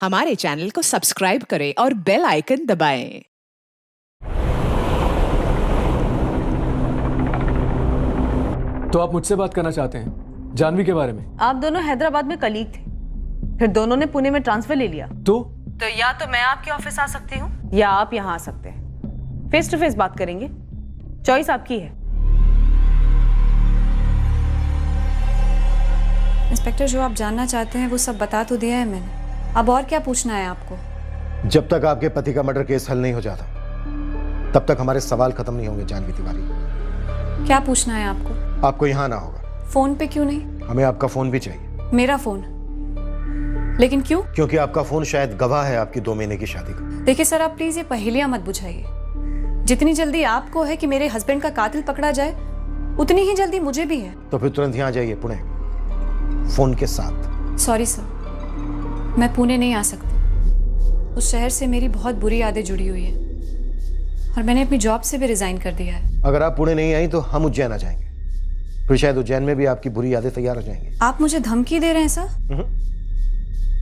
हमारे चैनल को सब्सक्राइब करें और बेल आइकन दबाएं। तो आप मुझसे बात करना चाहते हैं जानवी के बारे में? आप दोनों हैदराबाद में कलीग थे, फिर दोनों ने पुणे में ट्रांसफर ले लिया। तो या तो मैं आपके ऑफिस आ सकती हूँ या आप यहाँ आ सकते हैं। फेस टू फेस बात करेंगे, चॉइस आपकी है। इंस्पेक्टर, जो आप जानना चाहते हैं वो सब बता तो दिया है मैंने। अब और क्या पूछना है आपको? जब तक आपके पति का मर्डर केस हल नहीं हो जाता तब तक हमारे सवाल खत्म नहीं होंगे जानवी तिवारी। क्या पूछना है आपको? आपको यहाँ ना होगा। फोन पे क्यों नहीं? हमें आपका फोन भी चाहिए। मेरा फोन? लेकिन क्यों? क्योंकि आपका फोन शायद गवाह है आपकी 2 महीने की शादी का। देखिए सर, आप प्लीज ये पहेलियां मत बुझाइए। जितनी जल्दी आपको है कि मेरे हस्बैंड का कातिल पकड़ा जाए, उतनी ही जल्दी मुझे भी है। तो फिर तुरंत यहाँ जाइए पुणे, फोन के साथ। सॉरी सर, मैं पुणे नहीं आ सकती। उस शहर से मेरी बहुत बुरी यादें जुड़ी हुई है और मैंने अपनी जॉब से भी रिजाइन कर दिया है। अगर आप पुणे नहीं आई तो हम उज्जैन आ जाएंगे, फिर शायद उज्जैन में भी आपकी बुरी यादें तैयार हो जाएंगी। आप मुझे धमकी दे रहे हैं सर?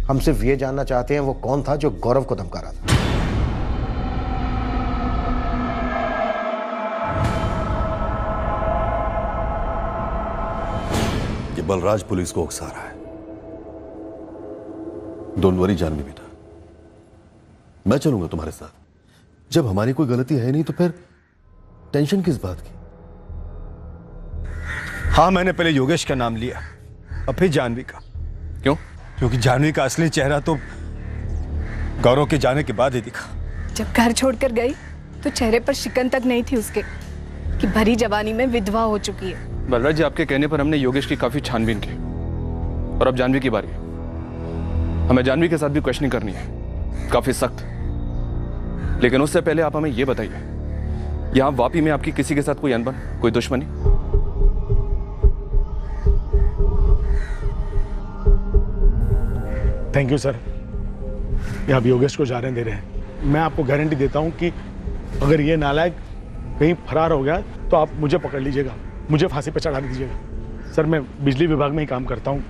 हम सिर्फ ये जानना चाहते हैं वो कौन था जो गौरव को धमका रहा था। ये बलराज पुलिस को उकसा रहा है। डोंट वरी जानवी बेटा, मैं चलूंगा तुम्हारे साथ। जब हमारी कोई गलती है नहीं तो फिर टेंशन किस बात की? हाँ, मैंने पहले योगेश का नाम लिया और फिर जानवी का। क्यों? क्योंकि जानवी का असली चेहरा तो गौरव के जाने के बाद ही दिखा। जब घर छोड़कर गई तो चेहरे पर शिकन तक नहीं थी उसके कि भरी जवानी में विधवा हो चुकी है। बलराज जी, आपके कहने पर हमने योगेश की काफी छानबीन की और अब जानवी की बारी है। हमें जानवी के साथ भी क्वेश्चनिंग करनी है, काफी सख्त। लेकिन उससे पहले आप हमें यह बताइए, यहां वापी में आपकी किसी के साथ कोई अनबन, कोई दुश्मनी? थैंक यू सर, ये आप योगेश को जाने दे रहे हैं। मैं आपको गारंटी देता हूं कि अगर ये नालायक कहीं फरार हो गया तो आप मुझे पकड़ लीजिएगा, मुझे फांसी पर चढ़ा दीजिएगा। सर, मैं बिजली विभाग में ही काम करता हूं,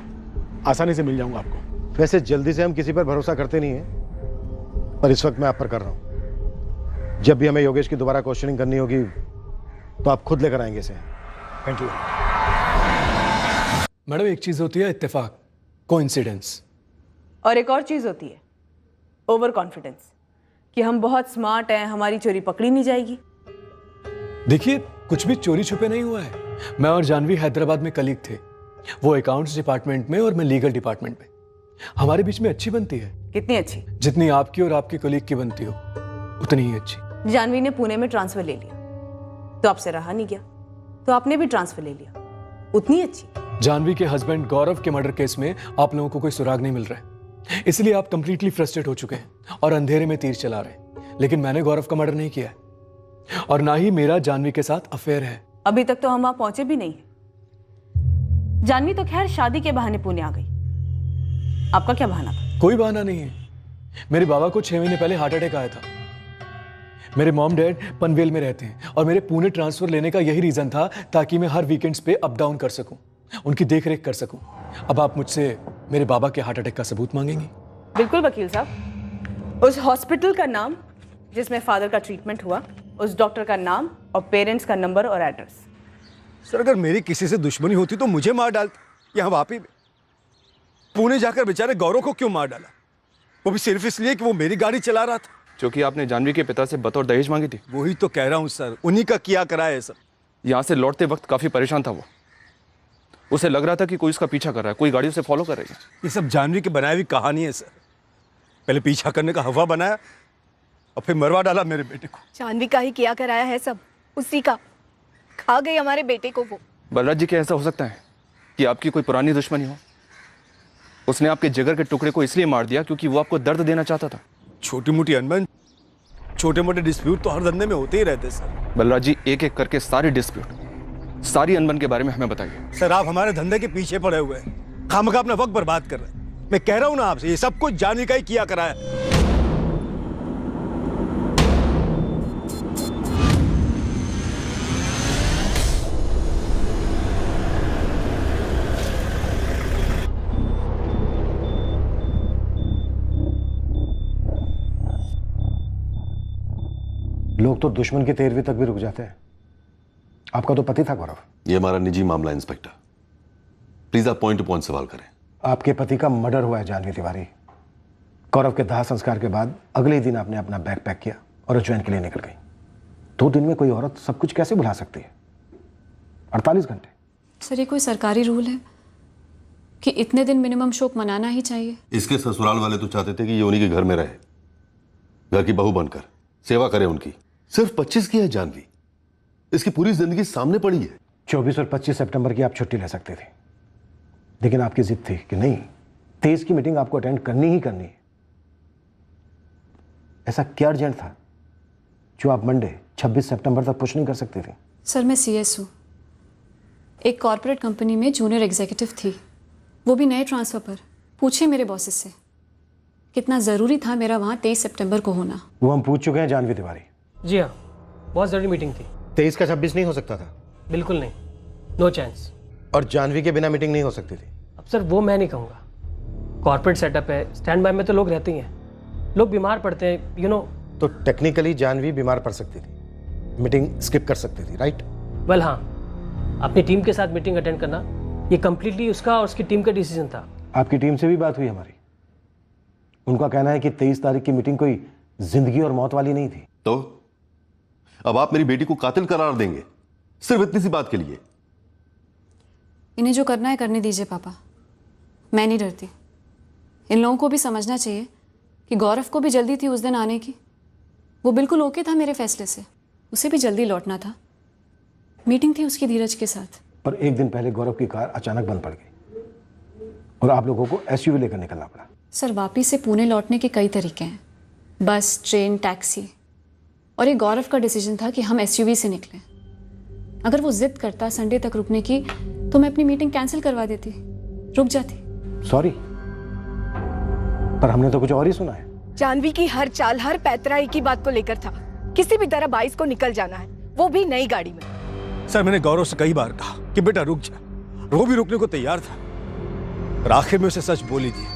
आसानी से मिल जाऊंगा आपको। वैसे जल्दी से हम किसी पर भरोसा करते नहीं है, पर इस वक्त मैं आप पर कर रहा हूं। जब भी हमें योगेश की दोबारा क्वेश्चनिंग करनी होगी तो आप खुद लेकर आएंगे इसे। Thank you. मैडम, एक चीज होती है इत्तेफाक, कोइंसिडेंस, और एक और चीज होती है ओवर कॉन्फिडेंस, कि हम बहुत स्मार्ट हैं, हमारी चोरी पकड़ी नहीं जाएगी। देखिए, कुछ भी चोरी छुपे नहीं हुआ है। मैं और जानवी हैदराबाद में कलीग थे, वो अकाउंट्स डिपार्टमेंट में और मैं लीगल डिपार्टमेंट में। हमारे बीच में अच्छी बनती है। कितनी अच्छी? जितनी आपकी और आपके कलीग की बनती हो उतनी ही अच्छी। जानवी ने पुणे में ट्रांसफर ले लिया तो आपसे रहा नहीं गया, तो आपने भी ट्रांसफर ले लिया, उतनी अच्छी। जानवी के हस्बैंड गौरव के मर्डर केस में आप लोगों को कोई सुराग नहीं मिल रहा है, इसलिए आप कंप्लीटली फ्रस्ट्रेट हो चुके हैं और अंधेरे में तीर चला रहे हैं। लेकिन मैंने गौरव का मर्डर नहीं किया है और ना ही मेरा जानवी के साथ अफेयर है। अभी तक तो हम वहां पहुंचे भी नहीं। जानवी तो खैर शादी के बहाने पुणे आ गई, आपका क्या बहाना था? कोई बहाना नहीं है। मेरे बाबा को 6 महीने पहले हार्ट अटैक आया था। मेरे मॉम डैड पनवेल में रहते हैं और मेरे पुणे ट्रांसफर लेने का यही रीजन था ताकि मैं हर वीकेंड्स पे अप डाउन कर सकूं, उनकी देखरेख कर सकूं। अब आप मुझसे मेरे बाबा के हार्ट अटैक का सबूत मांगेंगी? बिल्कुल वकील साहब, उस हॉस्पिटल का नाम जिसमें फादर का ट्रीटमेंट हुआ, उस डॉक्टर का नाम और पेरेंट्स का नंबर और एड्रेस। सर, अगर मेरी किसी से दुश्मनी होती तो मुझे मार डालती। यहाँ वापी में पुणे जाकर बेचारे गौरव को क्यों मार डाला? वो भी सिर्फ इसलिए कि वो मेरी गाड़ी चला रहा था। जो कि आपने जानवी के पिता से बतौर दहेज मांगी थी। वही तो कह रहा हूँ सर, उन्हीं का किया करा है सर। यहां से लौटते वक्त काफी परेशान था वो। उसे लग रहा था कि कोई उसका पीछा कर रहा है, कोई गाड़ी उसे फॉलो कर रही है। ये सब जानवी की बनाई हुई कहानी है सर। पहले पीछा करने का हवा बनाया और फिर मरवा डाला मेरे बेटे को। जानवी का ही किया कराया है सब, उसी का। खा गई हमारे बेटे को वो। बलराज जी, क्या ऐसा हो सकता है कि आपकी कोई पुरानी दुश्मनी हो? उसने आपके जिगर के टुकड़े को इसलिए मार दिया क्योंकि वो आपको दर्द देना चाहता था। छोटी मोटी अनबन, छोटे मोटे डिस्प्यूट तो हर धंधे में होते ही रहते सर। बलराज जी, एक एक करके सारी डिस्प्यूट, सारी अनबन के बारे में हमें बताइए। सर, आप हमारे धंधे के पीछे पड़े हुए हैं, खामखा अपना वक्त बर्बाद कर रहे हैं। मैं कह रहा हूं ना आपसे, ये सब कुछ जानवी का ही किया करा है। लोग तो दुश्मन की तेरहवीं तक भी रुक जाते हैं। आपका तो पति था गौरव। ये हमारा निजी मामला है इंस्पेक्टर, प्लीज आप पॉइंट टू पॉइंट सवाल करें। आपके पति का मर्डर हुआ है जानवी तिवारी। गौरव के दाह संस्कार के बाद अगले ही दिन आपने अपना बैग पैक किया और उज्जैन के लिए निकल गई। 2 दिन में कोई औरत सब कुछ कैसे भुला सकती है? 48 घंटे। सर, ये कोई सरकारी रूल है कि इतने दिन मिनिमम शोक मनाना ही चाहिए? इसके ससुराल वाले तो चाहते थे कि ये उन्हीं के घर में रहे, घर की बहू बनकर सेवा करे उनकी। सिर्फ 25 की है जानवी, इसकी पूरी जिंदगी सामने पड़ी है। 24 और 25 सितंबर की आप छुट्टी ले सकते थे, लेकिन आपकी जिद थी कि नहीं, 23 की मीटिंग आपको अटेंड करनी ही करनी है। ऐसा क्या अर्जेंट था जो आप मंडे 26 सितंबर तक पुश नहीं कर सकते थे? सर, मैं CS हूँ, एक कॉर्पोरेट कंपनी में जूनियर एग्जीक्यूटिव थी, वो भी नए ट्रांसफर पर। पूछे मेरे बॉसेस से कितना ज़रूरी था मेरा वहाँ 23 सितंबर को होना। वो हम पूछ चुके हैं जानवी तिवारी। जी हाँ, बहुत ज़रूरी मीटिंग थी। 23 का 26 नहीं हो सकता था? बिल्कुल नहीं, नो चांस। और जानवी के बिना मीटिंग नहीं हो सकती थी? अब सर वो मैं नहीं कहूँगा, कॉर्पोरेट सेटअप है, स्टैंड बाय में तो लोग रहते ही हैं, लोग बीमार पड़ते हैं, यू नो। तो टेक्निकली जानवी बीमार पड़ सकती थी, मीटिंग स्किप कर सकती थी, राइट? वेल हाँ, अपनी टीम के साथ मीटिंग अटेंड करना ये कंप्लीटली उसका और उसकी टीम का डिसीजन था। आपकी टीम से भी बात हुई हमारी, उनका कहना है कि 23 तारीख की मीटिंग कोई जिंदगी और मौत वाली नहीं थी। तो अब आप मेरी बेटी को कातिल करार देंगे सिर्फ इतनी सी बात के लिए? इन्हें जो करना है करने दीजिए पापा, मैं नहीं डरती। इन लोगों को भी समझना चाहिए कि गौरव को भी जल्दी थी उस दिन आने की। वो बिल्कुल ओके था मेरे फैसले से, उसे भी जल्दी लौटना था, मीटिंग थी उसकी धीरज के साथ। पर एक दिन पहले गौरव की कार अचानक बंद पड़ गई और आप लोगों को SUV लेकर निकलना पड़ा। सर, वापिस से पुणे लौटने के कई तरीके हैं, बस, ट्रेन, टैक्सी, और ये गौरव का डिसीजन था कि हम SUV से निकलें। अगर वो जिद करता संडे तक रुकने की तो मैं अपनी मीटिंग कैंसिल करवा देती, रुक जाती। सॉरी, पर हमने तो कुछ और ही सुना है। जानवी की हर चाल, हर पैतरा एक ही बात को लेकर था, किसी भी तरह 22 को निकल जाना है, वो भी नई गाड़ी में। सर मैंने गौरव से कई बार कहा कि बेटा रुक जा, वो भी रुकने को तैयार था, पर आखिर में उसे सच बोली थी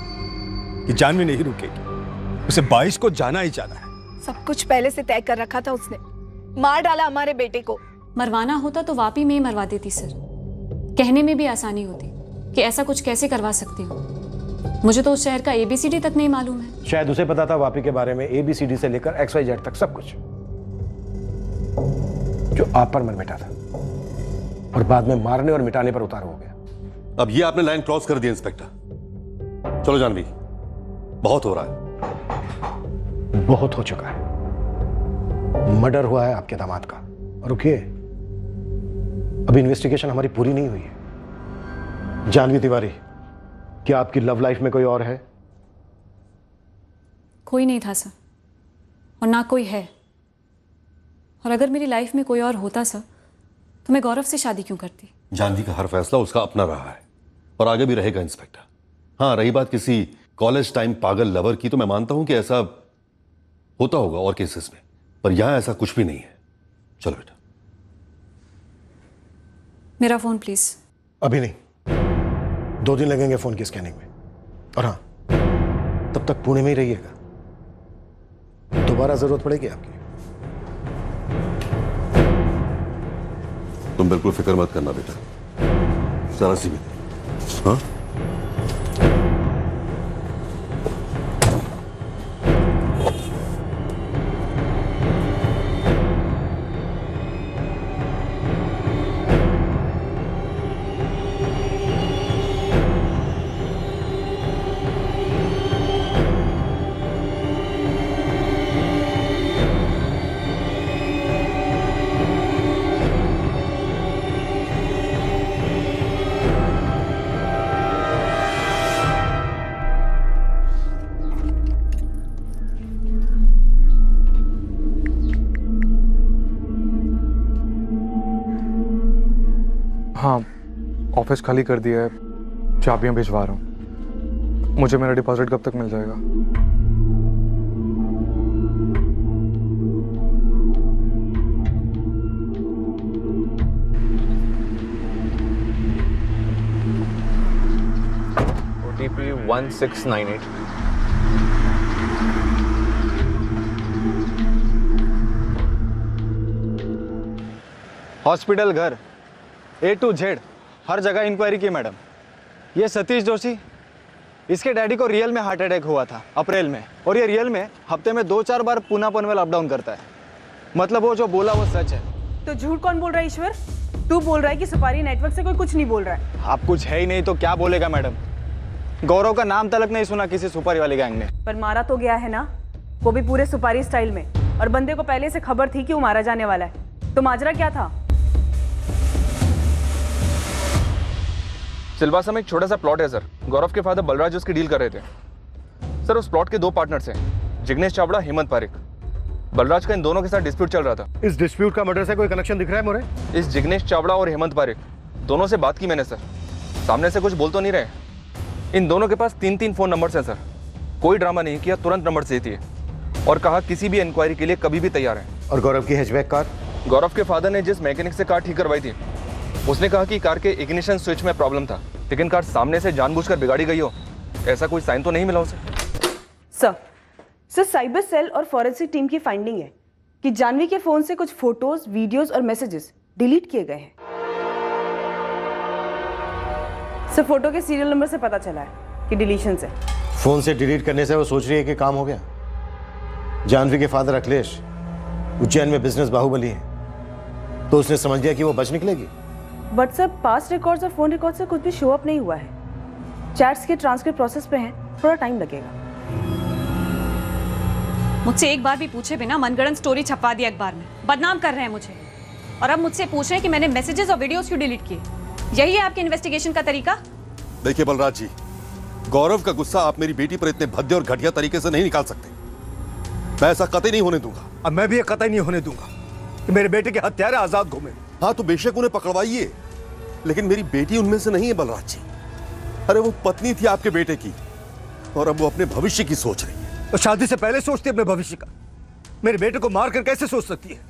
कि जानवी नहीं रुकेगी, उसे 22 को जाना ही जाना है। सब कुछ पहले से तय कर रखा था उसने, मार डाला हमारे बेटे को। मरवाना होता तो वापी में ही मरवा देती सर, कहने में भी आसानी होती कि ऐसा कुछ कैसे करवा सकती हो। मुझे तो उस शहर का ABCD तक नहीं मालूम है। शायद उसे पता था वापी के बारे में ABCD से लेकर XYZ तक सब कुछ, जो आप पर मन मिटा था और बाद में मारने और मिटाने पर उतार हो गया। अब ये आपने लाइन क्रॉस कर दी इंस्पेक्टर। चलो जानवी, बहुत हो रहा है। बहुत हो चुका है। मर्डर हुआ है आपके दामाद का, और रुकिए, अभी इन्वेस्टिगेशन हमारी पूरी नहीं हुई है। जानवी तिवारी, क्या आपकी लव लाइफ में कोई और है? कोई नहीं था सर, और ना कोई है। और अगर मेरी लाइफ में कोई और होता सर तो मैं गौरव से शादी क्यों करती? जानवी का हर फैसला उसका अपना रहा है और आगे भी रहेगा इंस्पेक्टर। हाँ, रही बात किसी कॉलेज टाइम पागल लवर की, तो मैं मानता हूं कि ऐसा होता होगा और केसेस में, पर यहां ऐसा कुछ भी नहीं है। चलो बेटा। मेरा फोन प्लीज। अभी नहीं, 2 दिन लगेंगे फोन की स्कैनिंग में। और हाँ, तब तक पुणे में ही रहिएगा, दोबारा जरूरत पड़ेगी आपकी। तुम बिल्कुल फिक्र मत करना बेटा, जरा सी भी। हाँ, हाँ, ऑफिस खाली कर दिया है, चाबियां भिजवा रहा हूँ। मुझे मेरा डिपॉजिट कब तक मिल जाएगा? OTP 1698। हॉस्पिटल, घर, A to Z हर जगह इंक्वायरी की मैडम। ये सतीश जोशी, इसके डैडी को रियल में हार्ट अटैक हुआ था अप्रैल में, और ये रियल में हफ्ते में 2-4 बार पूना पनवेल अप डाउन करता है। मतलब वो जो बोला वो सच है। तो झूठ कौन बोल रहा है ईश्वर? तू बोल रहा है कि सुपारी नेटवर्क से कोई कुछ नहीं बोल रहा है। आप कुछ है ही नहीं तो क्या बोलेगा मैडम? गौरव का नाम तलक नहीं सुना किसी सुपारी वाली गैंग ने। पर मारा तो गया है ना, वो भी पूरे सुपारी स्टाइल में, और बंदे को पहले से खबर थी कि वो मारा जाने वाला है। तो माजरा क्या था? सिलवासा में एक छोटा सा प्लॉट है सर। गौरव के फादर बलराज उसकी डील कर रहे थे सर। उस प्लॉट के 2 पार्टनर्स हैं, जिग्नेश चावड़ा, हेमंत पारिक। बलराज का इन दोनों के साथ डिस्प्यूट चल रहा था। इस डिस्प्यूट का मर्डर से कोई कनेक्शन दिख रहा है मोरे? इस जिग्नेश चावड़ा और हेमंत पारिक दोनों से बात की मैंने सर। सामने से कुछ बोल तो नहीं रहे। इन दोनों के पास 3-3 फोन नंबर्स हैं सर। कोई ड्रामा नहीं किया, तुरंत नंबर से दिए और कहा किसी भी इंक्वायरी के लिए कभी भी तैयार है। और गौरव की हैचबैक कार? गौरव के फादर ने जिस मैकेनिक से कार ठीक करवाई थी, उसने कहा कि कार के इग्निशन स्विच में प्रॉब्लम था, लेकिन कार सामने से जानबूझकर बिगाड़ी गई हो, ऐसा कोई साइन तो नहीं मिला उसे। सर साइबर सेल और फॉरेंसिक टीम की फाइंडिंग है कि जानवी के फोन से कुछ फोटोज, वीडियोस और मैसेजेस डिलीट किए गए हैं। सर फोटो के सीरियल नंबर से पता चला है कि डिलीशन से। फोन से डिलीट करने से वो सोच रही है कि काम हो गया। जानवी के फादर अखिलेश उज्जैन में बिजनेस बाहुबली है, तो उसने समझ लिया कि वो बच निकलेगी। बट सर पास्ट रिकॉर्ड्स और फोन रिकॉर्ड से कुछ भी शो अप नहीं हुआ है। चैट्स के ट्रांसक्रिप्ट प्रोसेस पे हैं, थोड़ा टाइम लगेगा। मुझसे एक बार भी पूछे बिना मनगढ़ंत स्टोरी छपवा दी अखबार में, बदनाम कर रहे हैं मुझे। और अब मुझसे पूछ रहे हैं कि मैंने मैसेजेस और वीडियोस क्यों डिलीट किए। यही है आपके इन्वेस्टिगेशन का तरीका? देखिए बलराज जी, गौरव का गुस्सा आप मेरी बेटी पर इतने भद्दे और घटिया तरीके से नहीं निकाल सकते। मैं ऐसा कतई नहीं होने दूंगा। अब मैं भी ये कतई नहीं होने दूंगा कि मेरे बेटे के हत्यारे आजाद घूमे। हाँ तो बेशक उन्हें पकड़वाइए, लेकिन मेरी बेटी उनमें से नहीं है बलराज जी। अरे वो पत्नी थी आपके बेटे की, और अब वो अपने भविष्य की सोच रही है। तो शादी से पहले सोचती अपने भविष्य का। मेरे बेटे को मारकर कैसे सोच सकती है?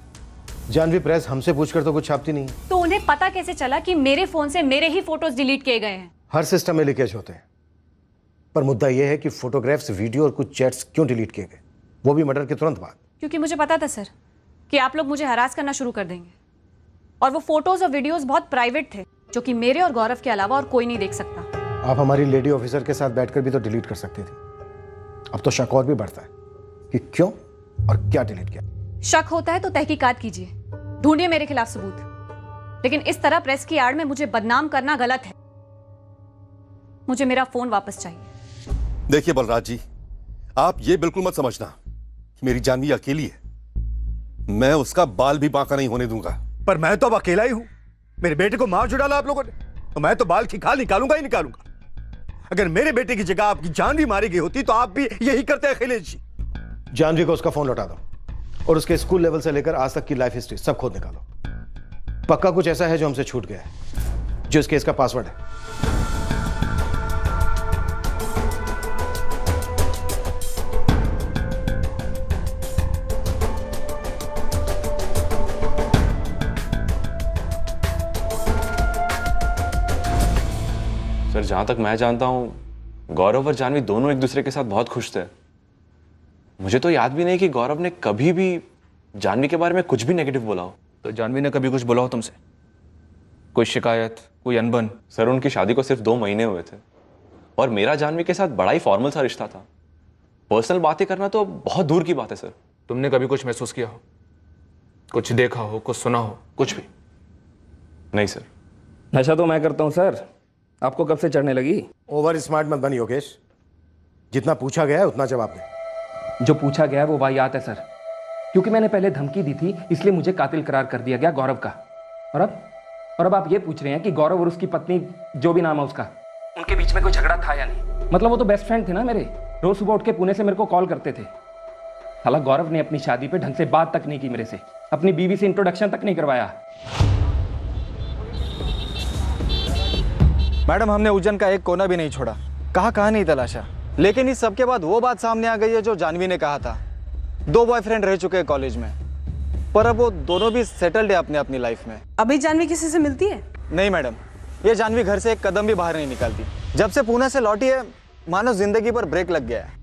जानवी प्रेस हमसे पूछकर तो कुछ छापती नहीं है। तो उन्हें पता कैसे चला कि मेरे फोन से मेरे ही फोटोज डिलीट किए गए हैं? हर सिस्टम में लीकेज होते हैं, पर मुद्दा यह है कि फोटोग्राफ्स, वीडियो और कुछ चैट्स क्यों डिलीट किए गए, वो भी मर्डर के तुरंत बाद। क्योंकि मुझे पता था सर कि आप लोग मुझे हरास करना शुरू कर देंगे, और वो फोटोज और वीडियोस बहुत प्राइवेट थे, जो कि मेरे और गौरव के अलावा और कोई नहीं देख सकता। आप हमारी लेडी ऑफिसर के साथ बैठकर भी तो डिलीट कर सकती थी। अब तो शक और भी बढ़ता है कि क्यों और क्या डिलीट किया। शक होता है तो तहकीकात कीजिए, ढूंढिए मेरे खिलाफ सबूत, लेकिन इस तरह प्रेस की आड़ में मुझे बदनाम करना गलत है। मुझे मेरा फोन वापस चाहिए। देखिए बलराज जी, आप ये बिल्कुल मत समझना कि मेरी जानवी अकेली है। मैं उसका बाल भी बांका नहीं होने दूंगा। पर मैं तो अब अकेला ही हूं। मेरे बेटे को मार जुड़ा आप लोगों ने, तो मैं तो बाल की खाल निकालूंगा ही निकालूंगा। अगर मेरे बेटे की जगह आपकी जानवी मारी गई होती तो आप भी यही करते अखिलेश जी। जानवी को उसका फोन लौटा दो और उसके स्कूल लेवल से लेकर आज तक की लाइफ हिस्ट्री सब खोद निकालो। पक्का कुछ ऐसा है जो हमसे छूट गया है, जो इस केस का पासवर्ड है। सर जहां तक मैं जानता हूं गौरव और जानवी दोनों एक दूसरे के साथ बहुत खुश थे। मुझे तो याद भी नहीं कि गौरव ने कभी भी जानवी के बारे में कुछ भी नेगेटिव बोला हो। तो जानवी ने कभी कुछ बोला हो तुमसे? कोई शिकायत, कोई अनबन? सर उनकी शादी को सिर्फ 2 महीने हुए थे और मेरा जानवी के साथ बड़ा ही फॉर्मल सा रिश्ता था। पर्सनल बातें करना तो बहुत दूर की बात है सर। तुमने कभी कुछ महसूस किया हो, कुछ देखा हो, कुछ सुना हो? कुछ भी नहीं सर। नशा तो मैं करता हूं सर, आपको कब से चढ़ने लगी? ओवर स्मार्ट मत बन योगेश, जितना पूछा गया है उतना जवाब दे। जो पूछा गया है वो वाहियात है सर, क्योंकि मैंने पहले धमकी दी थी, इसलिए मुझे कातिल करार कर दिया गया गौरव का। और अब आप ये पूछ रहे हैं कि गौरव और उसकी पत्नी, जो भी नाम है उसका, उनके बीच में कोई झगड़ा था या नहीं? मतलब वो तो बेस्ट फ्रेंड थे ना मेरे, रोज सुबह उठ के पुणे से मेरे को कॉल करते थे। साला गौरव ने अपनी शादी पे ढंग से बात तक नहीं की मेरे से, अपनी बीवी से इंट्रोडक्शन तक नहीं करवाया। मैडम हमने उज्जैन का एक कोना भी नहीं छोड़ा, कहाँ नहीं तलाशा, लेकिन इस सब के बाद वो बात सामने आ गई है जो जानवी ने कहा था। 2 बॉयफ्रेंड रह चुके हैं कॉलेज में, पर अब वो दोनों भी सेटल्ड है अपनी लाइफ में। अभी जानवी किसी से मिलती है? नहीं मैडम, ये जानवी घर से एक कदम भी बाहर नहीं निकालती। जब से पुणे से लौटी है मानो जिंदगी पर ब्रेक लग गया है।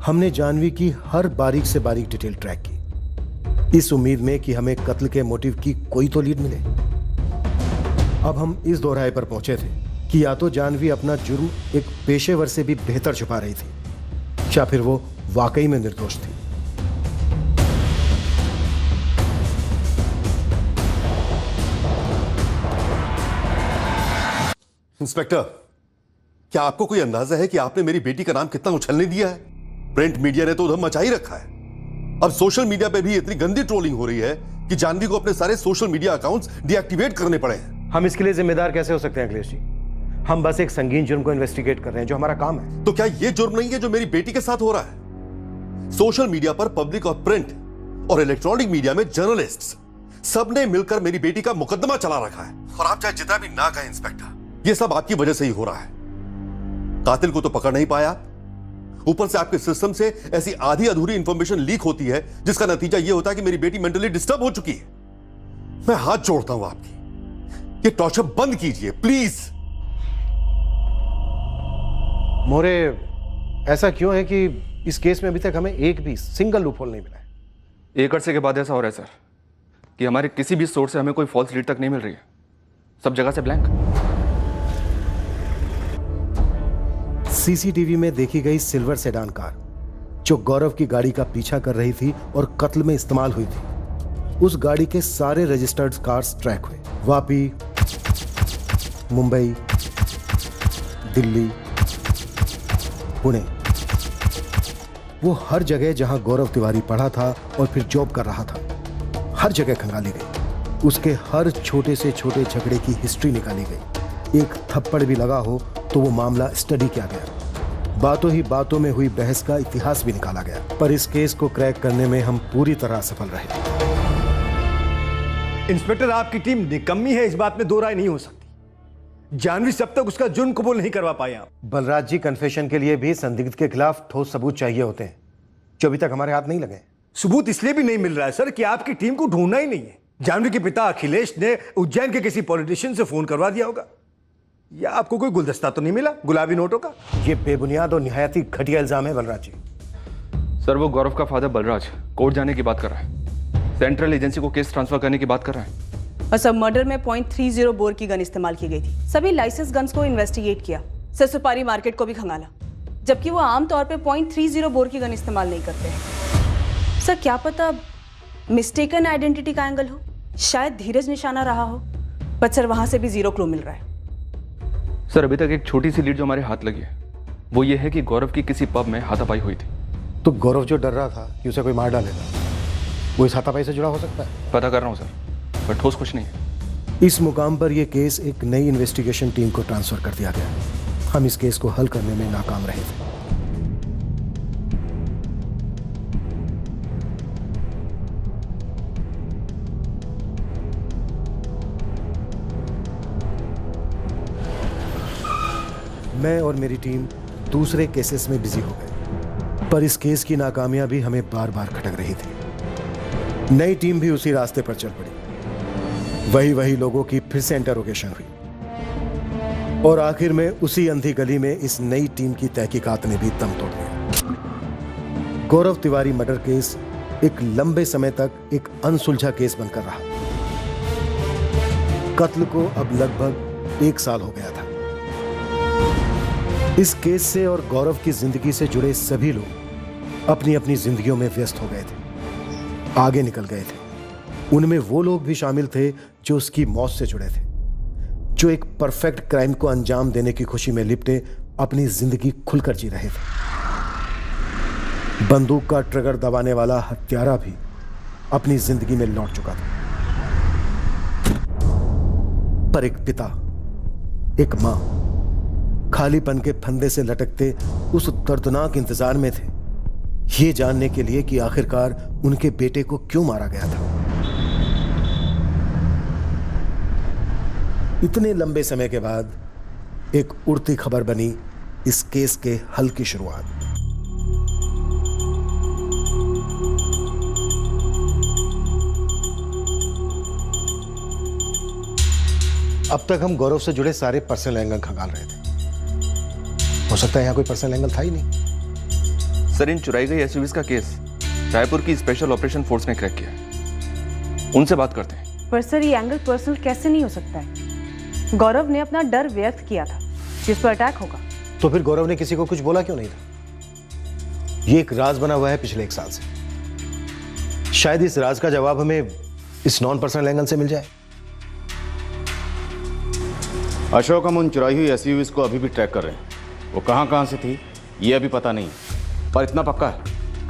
हमने जानवी की हर बारीक से बारीक डिटेल ट्रैक की, इस उम्मीद में कि हमें कत्ल के मोटिव की कोई तो लीड मिले। अब हम इस दोहराए पर पहुंचे थे कि या तो जानवी अपना जुर्म एक पेशेवर से भी बेहतर छुपा रही थी, या फिर वो वाकई में निर्दोष थी। इंस्पेक्टर, क्या आपको कोई अंदाजा है कि आपने मेरी बेटी का नाम कितना उछलने दिया है? प्रिंट मीडिया ने तो उधम मचा ही रखा है। अब सोशल मीडिया पे भी इतनी गंदी ट्रोलिंग हो रही है कि जानवी को अपने सारे सोशल मीडिया अकाउंट्स डीएक्टिवेट करने पड़े हैं। हम इसके लिए जिम्मेदार कैसे हो सकते हैं अखिलेश जी? हम बस एक संगीन जुर्म को इन्वेस्टिगेट कर रहे हैं, जो हमारा काम है। तो क्या यह जुर्म नहीं है जो मेरी बेटी के साथ हो रहा है? सोशल मीडिया पर पब्लिक और प्रिंट और इलेक्ट्रॉनिक मीडिया में जर्नलिस्ट्स सबने मिलकर मेरी बेटी का मुकदमा चला रखा है। और आप चाहे जितना भी ना कहें इंस्पेक्टर, यह सब आपकी वजह से ही हो रहा है। कातिल को तो पकड़ नहीं पाया, ऊपर से आपके सिस्टम से ऐसी आधी अधूरी इंफॉर्मेशन लीक होती है जिसका नतीजा यह होता है कि मेरी बेटी मेंटली डिस्टर्ब हो चुकी है। मैं हाथ जोड़ता हूं आपकी, ये टॉर्चर बंद कीजिए प्लीज। मोरे, ऐसा क्यों है कि इस केस में अभी तक हमें एक भी सिंगल लूपहोल नहीं मिला है? एक अरसे के बाद ऐसा हो रहा है सर कि हमारे किसी भी सोर्स से हमें कोई फॉल्स लीड तक नहीं मिल रही है। सब जगह से ब्लैंक। सीसीटीवी में देखी गई सिल्वर सेडान कार जो गौरव की गाड़ी का पीछा कर रही थी और कत्ल में इस्तेमाल हुई थी, उस गाड़ी के सारे रजिस्टर्ड कार्स ट्रैक हुए। वापी, मुंबई, दिल्ली, पुणे, वो हर जगह जहां गौरव तिवारी पढ़ा था और फिर जॉब कर रहा था, हर जगह खंगाली गई। उसके हर छोटे से छोटे झगड़े की हिस्ट्री निकाली गई। एक थप्पड़ भी लगा हो तो वो मामला स्टडी किया गया। बातों ही बातों में हुई बहस का इतिहास भी निकाला गया। पर इस केस को क्रैक करने में हम पूरी तरह सफल रहे। इंस्पेक्टर, आपकी टीम निकम्मी है, इस बात में दो राय नहीं हो सकती। जानवी सब तक उसका जुर्म कबूल नहीं करवा पाए आप। बलराज जी, कन्फेशन के लिए भी संदिग्ध के खिलाफ ठोस सबूत चाहिए होते हैं, जो अभी तक हमारे हाथ नहीं लगे। सबूत इसलिए भी नहीं मिल रहा है सर कि आपकी टीम को ढूंढना ही नहीं है। जानवी के पिता अखिलेश ने उज्जैन के किसी पॉलिटिशियन से फोन करवा दिया होगा, या आपको कोई गुलदस्ता तो नहीं मिला गुलाबी नोटों का? ये बेबुनियाद और निहायत ही घटिया इल्जाम है बलराज जी। सर, वो गौरव का फादर बलराज कोर्ट जाने की बात कर रहा है, सेंट्रल एजेंसी को केस ट्रांसफर करने की बात कर रहा है। और सब मर्डर में .30 बोर की गन इस्तेमाल की गई थी। सभी लाइसेंस गन्स को इन्वेस्टिगेट किया, सर सुपारी मार्केट को भी खंगाला, जबकि वो आमतौर पे .30 बोर की गन इस्तेमाल नहीं करते हैं। सर क्या पता मिस्टेकन आइडेंटिटी का एंगल हो, शायद धीरज निशाना रहा हो, बट सर वहां से भी जीरो क्लू मिल रहा है। सर, अभी तक एक छोटी सी लीड जो हमारे हाथ लगी है वो ये है कि गौरव की किसी पब में हाथापाई हुई थी। तो गौरव जो डर रहा था कि उसे कोई मार डालेगा, वो इस हाथापाई से जुड़ा हो सकता है? पता कर रहा हूँ सर, पर ठोस कुछ नहीं है। इस मुकाम पर यह केस एक नई इन्वेस्टिगेशन टीम को ट्रांसफर कर दिया गया। हम इस केस को हल करने में नाकाम रहे थे। मैं और मेरी टीम दूसरे केसेस में बिजी हो गए, पर इस केस की नाकामयाबी हमें बार बार खटक रही थी। नई टीम भी उसी रास्ते पर चल पड़ी। वही लोगों की फिर से इंटरोगेशन हुई और आखिर में उसी अंधी गली में इस नई टीम की तहकीकात ने भी दम तोड़ दिया। गौरव तिवारी मर्डर केस एक लंबे समय तक एक अनसुलझा केस बनकर रहा। कत्ल को अब लगभग 1 साल हो गया था। इस केस से और गौरव की जिंदगी से जुड़े सभी लोग अपनी अपनी जिंदगियों में व्यस्त हो गए थे, आगे निकल गए थे। उनमें वो लोग भी शामिल थे जो उसकी मौत से जुड़े थे, जो एक परफेक्ट क्राइम को अंजाम देने की खुशी में लिपटे अपनी जिंदगी खुलकर जी रहे थे। बंदूक का ट्रिगर दबाने वाला हत्यारा भी अपनी जिंदगी में लौट चुका था। पर एक पिता, एक मां खालीपन के फंदे से लटकते उस दर्दनाक इंतजार में थे, ये जानने के लिए कि आखिरकार उनके बेटे को क्यों मारा गया था। इतने लंबे समय के बाद एक उड़ती खबर बनी इस केस के हल की शुरुआत। अब तक हम गौरव से जुड़े सारे पर्सनल एंगल खंगाल रहे थे। हो सकता है यहां कोई पर्सनल एंगल था ही नहीं। सर, इन चुराई गई एसयूवीज का केस रायपुर की स्पेशल ऑपरेशन फोर्स ने क्रैक किया। उनसे बात करते हैं। पर सर, ये एंगल पर्सनल कैसे नहीं हो सकता है? गौरव ने अपना डर व्यक्त किया था जिस पर अटैक होगा। तो फिर गौरव ने किसी को कुछ बोला क्यों नहीं था? ये एक राज बना हुआ है पिछले 1 साल से। शायद इस राज का जवाब हमें इस नॉन पर्सनल एंगल से मिल जाए। अशोक, हम उन चुराई हुई एसयूवीज को अभी भी ट्रैक कर रहे हैं। वो कहां से थी ये अभी पता नहीं, पर इतना पक्का है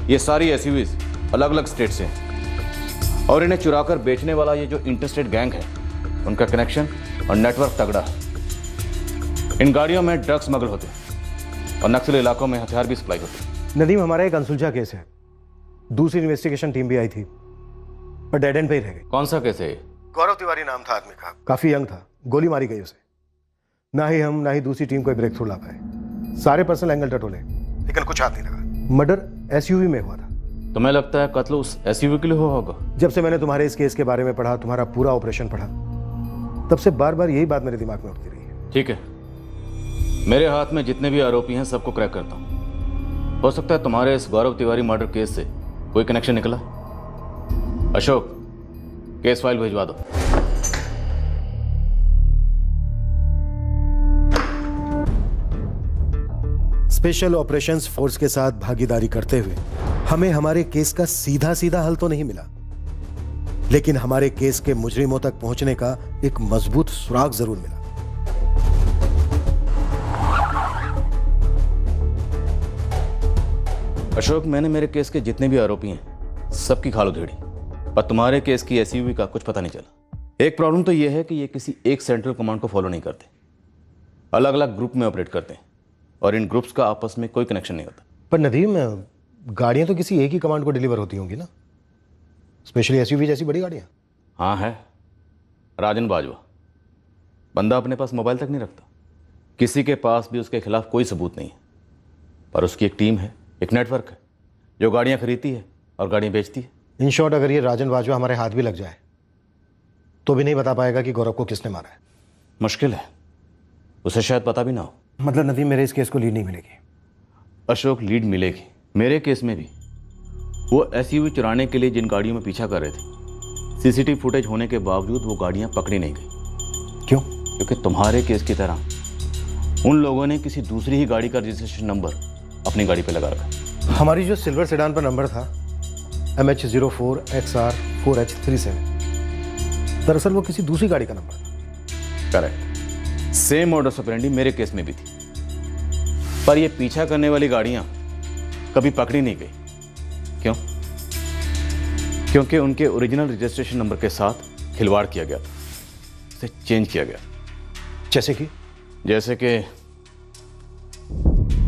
ये सारी एसयूवीज अलग अलग स्टेट से हैं और इन्हें चुराकर बेचने वाला ये जो इंटरस्टेट गैंग है उनका कनेक्शन और नेटवर्क तगड़ा है। इन गाड़ियों में ड्रग्स स्मगल होते हैं और नक्सली इलाकों में हथियार भी सप्लाई होते हैं। नदीम, हमारा एक अनसुलझा केस है। दूसरी इन्वेस्टिगेशन टीम भी आई थी पर डेड एंड पे ही रह गई। कौन सा केस है? गौरव तिवारी नाम था आदमी का, काफी यंग था, गोली मारी गई उसे। ना ही हम ना ही दूसरी टीम कोई ब्रेक थ्रू ला पाए। सारे पर्सनल एंगल टटोले लेकिन कुछ हाथ नहीं लगा। मर्डर एसयूवी में हुआ था। तुम्हें लगता है कत्ल उस एसयूवी के लिए हुआ होगा? जब से मैंने तुम्हारे इस केस के बारे में पढ़ा, तुम्हारा पूरा ऑपरेशन पढ़ा, तब से बार बार यही बात मेरे दिमाग में उठती रही है। ठीक है, मेरे हाथ में जितने भी आरोपी हैं सबको क्रैक करता हूं। हो सकता है तुम्हारे इस गौरव तिवारी मर्डर केस से कोई कनेक्शन निकला। अशोक, केस फाइल भिजवा दो। स्पेशल ऑपरेशंस फोर्स के साथ भागीदारी करते हुए हमें हमारे केस का सीधा सीधा हल तो नहीं मिला, लेकिन हमारे केस के मुजरिमों तक पहुंचने का एक मजबूत सुराग जरूर मिला। अशोक, मैंने मेरे केस के जितने भी आरोपी हैं सबकी खाल उधेड़ी, पर तुम्हारे केस की एसयूवी का कुछ पता नहीं चला। एक प्रॉब्लम तो यह है कि ये किसी एक सेंट्रल कमांड को फॉलो नहीं करते, अलग अलग ग्रुप में ऑपरेट करते हैं और इन ग्रुप्स का आपस में कोई कनेक्शन नहीं होता। पर नदीम, गाड़ियां तो किसी एक ही कमांड को डिलीवर होती होंगी ना, स्पेशली एसयूवी जैसी बड़ी गाड़ियां। हाँ है, राजन बाजवा। बंदा अपने पास मोबाइल तक नहीं रखता, किसी के पास भी उसके खिलाफ कोई सबूत नहीं है, पर उसकी एक टीम है, एक नेटवर्क है जो गाड़ियां खरीदती है और गाड़ियां बेचती है। इन शॉर्ट, अगर ये राजन बाजवा हमारे हाथ भी लग जाए तो भी नहीं बता पाएगा कि गौरव को किसने मारा है। मुश्किल है, उसे शायद पता भी ना हो। मतलब नदीम, मेरे इस केस को लीड नहीं मिलेगी। अशोक, लीड मिलेगी। मेरे केस में भी वो एसयूवी चुराने के लिए जिन गाड़ियों में पीछा कर रहे थे, सीसीटीवी फुटेज होने के बावजूद वो गाड़ियां पकड़ी नहीं गई। क्यों? क्योंकि तुम्हारे केस की तरह उन लोगों ने किसी दूसरी ही गाड़ी का रजिस्ट्रेशन नंबर अपनी गाड़ी पे लगा रखा। हमारी जो सिल्वर सेडान पर नंबर था MH04XR4H37, दरअसल वो किसी दूसरी गाड़ी का नंबर था। करेक्ट, सेम मॉडस ऑपरेंडी मेरे केस में भी थी, पर ये पीछा करने वाली गाड़ियां कभी पकड़ी नहीं गई। क्यों? क्योंकि उनके ओरिजिनल रजिस्ट्रेशन नंबर के साथ खिलवाड़ किया गया था, उसे चेंज किया गया। जैसे कि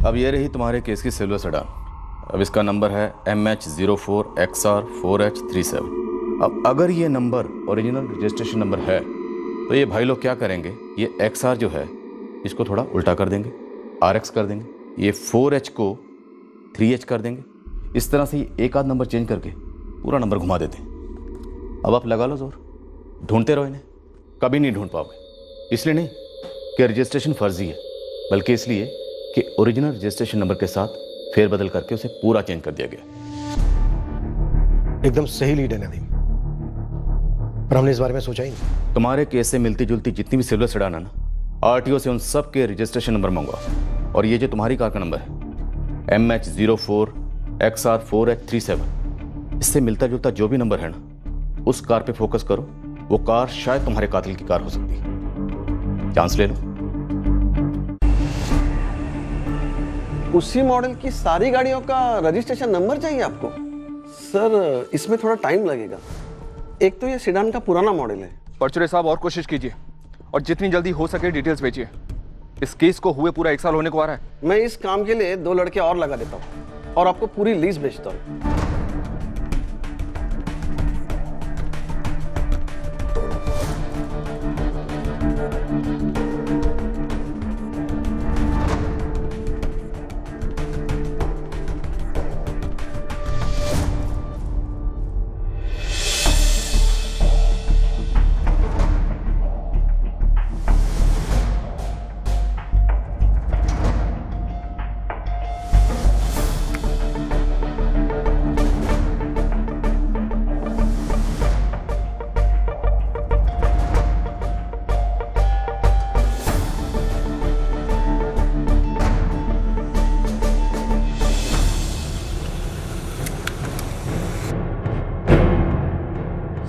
अब ये रही तुम्हारे केस की सिल्वर सेडान। अब इसका नंबर है MH04XR4H37। अब अगर ये नंबर ओरिजिनल रजिस्ट्रेशन नंबर है तो ये भाई लोग क्या करेंगे, ये XR जो है इसको थोड़ा उल्टा कर देंगे, RX कर देंगे, ये 4H को 3H कर देंगे। इस तरह से ये एक आध नंबर चेंज करके पूरा नंबर घुमा देते हैं। अब आप लगा लो जोर, ढूंढते रहो इन्हें, कभी नहीं ढूंढ पाओगे। इसलिए नहीं कि रजिस्ट्रेशन फर्जी है, बल्कि इसलिए कि ओरिजिनल रजिस्ट्रेशन नंबर के साथ फेरबदल करके उसे पूरा चेंज कर दिया गया। एकदम सही लीड है नदीम, पर हमने इस बारे में सोचा ही नहीं। तुम्हारे केस से मिलती जुलती जितनी भी सिल्वर सेडान है ना, आरटीओ से उन सब के रजिस्ट्रेशन नंबर मंगवा, और ये जो तुम्हारी कार का नंबर है MH04XR4H37, इससे मिलता जुलता जो भी नंबर है ना, उस कार पे फोकस करो। वो कार शायद तुम्हारे कातिल की कार हो सकती है, चांस ले लो। उसी मॉडल की सारी गाड़ियों का रजिस्ट्रेशन नंबर चाहिए आपको? सर, इसमें थोड़ा टाइम लगेगा। एक तो ये सेडान का पुराना मॉडल है। परचुरे साहब, और कोशिश कीजिए और जितनी जल्दी हो सके डिटेल्स भेजिए। इस केस को हुए पूरा 1 साल होने को आ रहा है। मैं इस काम के लिए 2 लड़के और लगा देता हूँ और आपको पूरी लिस्ट भेजता हूँ।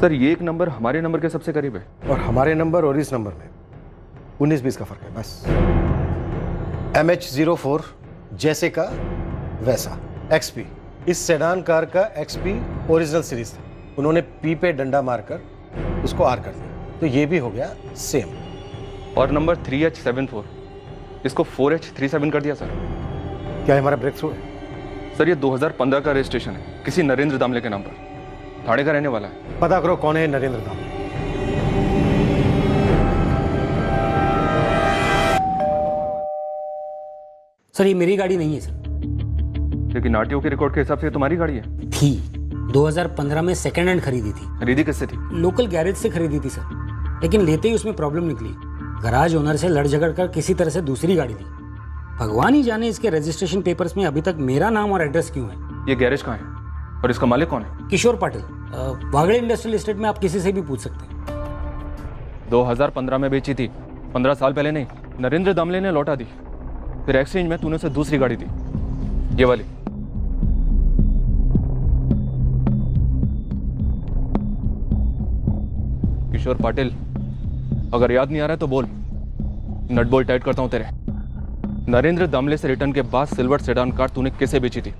सर ये एक नंबर हमारे नंबर के सबसे करीब है। और हमारे नंबर और इस नंबर में 19-20 का फर्क है बस। MH04 जैसे का वैसा XP, इस सेडान कार का XP ओरिजिनल सीरीज था, उन्होंने P पे डंडा मारकर उसको R कर दिया, तो ये भी हो गया सेम। और नंबर 3H74 इसको 4H37 कर दिया सर। क्या हमारा ब्रेक थ्रू है? सर ये 2015 का रजिस्ट्रेशन है, किसी नरेंद्र दामले के नाम पर, थाने का रहने वाला है। पता करो कौन है नरेंद्र दामले। सर ये मेरी गाड़ी नहीं है सर। लेकिन आरटीओ के रिकॉर्ड के हिसाब से तुम्हारी गाड़ी है। थी 2015 में सेकेंड हैंड खरीदी थी। खरीदी किससे थी? लोकल गैरेज से खरीदी थी सर, लेकिन लेते ही उसमें प्रॉब्लम निकली। गराज ओनर से लड़ झगड़ कर किसी तरह से दूसरी गाड़ी ली। भगवान ही जाने इसके रजिस्ट्रेशन पेपर्स में अभी तक मेरा नाम और एड्रेस क्यों है। ये गैरेज कहाँ है और इसका मालिक कौन है? किशोर पाटिल, वागड़े इंडस्ट्रियल एस्टेट में आप किसी से भी पूछ सकते हैं। 2015 में बेची थी, 15 साल पहले नहीं। नरेंद्र दामले ने लौटा दी, फिर एक्सचेंज में तूने उसे दूसरी गाड़ी दी, ये वाली। किशोर पाटिल, अगर याद नहीं आ रहा है तो बोल, नट बोल्ट टाइट करता हूं तेरे। नरेंद्र दामले से रिटर्न के बाद सिल्वर सेडान कार तूने किसे बेची थी?